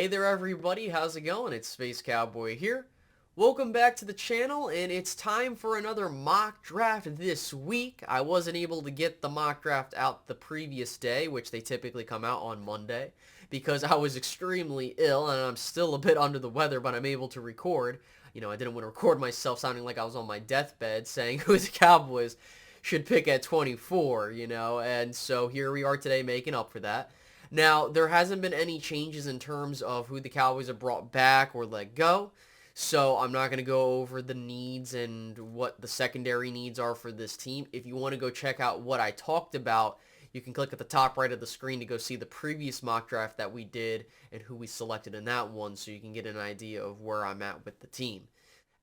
Hey there everybody, how's it going? It's Space Cowboy here. Welcome back to the channel, and it's time for another mock draft this week. I wasn't able to get the mock draft out the previous day, which they typically come out on Monday, because I was extremely ill and I'm still a bit under the weather, but I'm able to record. I didn't want to record myself sounding like I was on my deathbed saying who the Cowboys should pick at 24, and so here we are today making up for that. Now, there hasn't been any changes in terms of who the Cowboys have brought back or let go, so I'm not going to go over the needs and what the secondary needs are for this team. If you want to go check out what I talked about, you can click at the top right of the screen to go see the previous mock draft that we did and who we selected in that one, so you can get an idea of where I'm at with the team.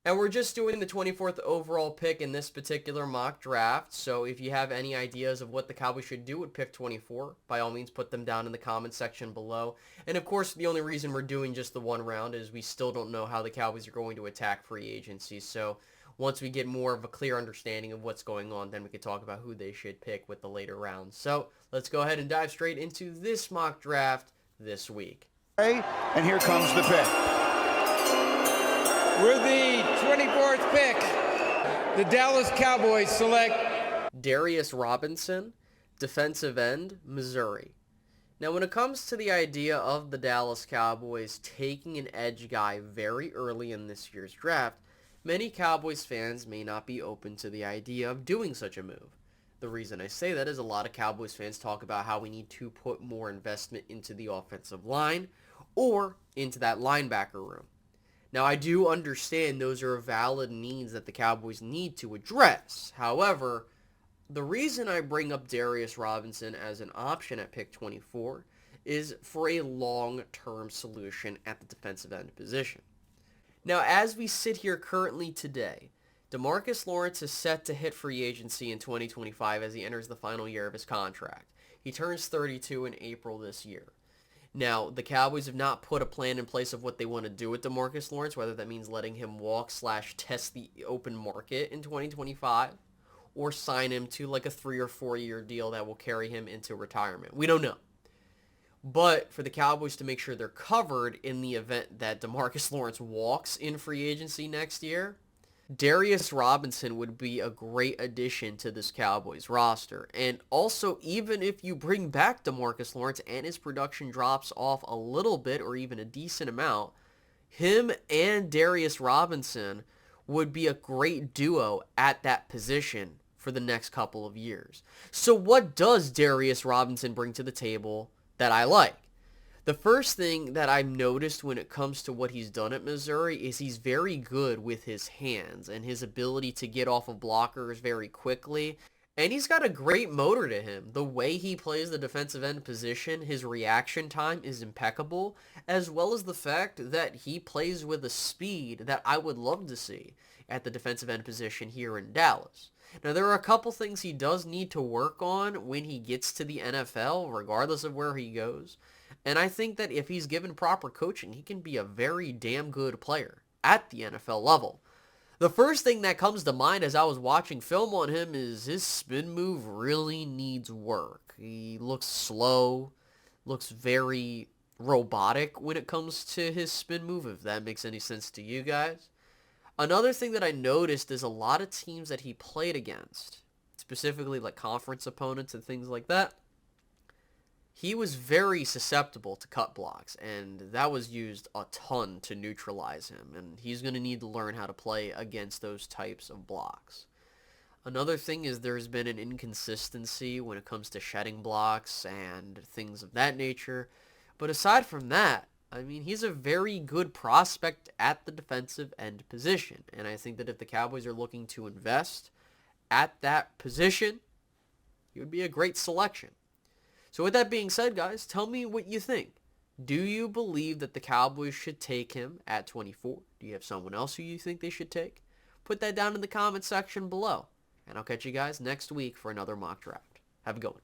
And we're just doing the 24th overall pick in this particular mock draft, so if you have any ideas of what the Cowboys should do with pick 24, by all means put them down in the comment section below. And of course, the only reason we're doing just the one round is we still don't know how the Cowboys are going to attack free agency, so once we get more of a clear understanding of what's going on, then we can talk about who they should pick with the later rounds. So let's go ahead and dive straight into this mock draft this week. And here comes the pick. With the 24th pick, the Dallas Cowboys select Darius Robinson, defensive end, Missouri. Now, when it comes to the idea of the Dallas Cowboys taking an edge guy very early in this year's draft, many Cowboys fans may not be open to the idea of doing such a move. The reason I say that is a lot of Cowboys fans talk about how we need to put more investment into the offensive line or into that linebacker room. Now, I do understand those are valid needs that the Cowboys need to address. However, the reason I bring up Darius Robinson as an option at pick 24 is for a long-term solution at the defensive end position. Now, as we sit here currently today, DeMarcus Lawrence is set to hit free agency in 2025 as he enters the final year of his contract. He turns 32 in April this year. Now, the Cowboys have not put a plan in place of what they want to do with DeMarcus Lawrence, whether that means letting him walk/test the open market in 2025 or sign him to like a 3 or 4 year deal that will carry him into retirement. We don't know. But for the Cowboys to make sure they're covered in the event that DeMarcus Lawrence walks in free agency next year, Darius Robinson would be a great addition to this Cowboys roster. And also, even if you bring back DeMarcus Lawrence and his production drops off a little bit or even a decent amount, him and Darius Robinson would be a great duo at that position for the next couple of years. So what does Darius Robinson bring to the table that I like? The first thing that I've noticed when it comes to what he's done at Missouri is he's very good with his hands and his ability to get off of blockers very quickly. And he's got a great motor to him. The way he plays the defensive end position, his reaction time is impeccable, as well as the fact that he plays with a speed that I would love to see at the defensive end position here in Dallas. Now, there are a couple things he does need to work on when he gets to the NFL, regardless of where he goes. And I think that if he's given proper coaching, he can be a very damn good player at the NFL level. The first thing that comes to mind as I was watching film on him is his spin move really needs work. He looks slow, looks very robotic when it comes to his spin move, if that makes any sense to you guys. Another thing that I noticed is a lot of teams that he played against, specifically like conference opponents and things like that, he was very susceptible to cut blocks, and that was used a ton to neutralize him, and he's going to need to learn how to play against those types of blocks. Another thing is there's been an inconsistency when it comes to shedding blocks and things of that nature, but aside from that, he's a very good prospect at the defensive end position, and I think that if the Cowboys are looking to invest at that position, he would be a great selection. So with that being said, guys, tell me what you think. Do you believe that the Cowboys should take him at 24? Do you have someone else who you think they should take? Put that down in the comment section below. And I'll catch you guys next week for another mock draft. Have a good one.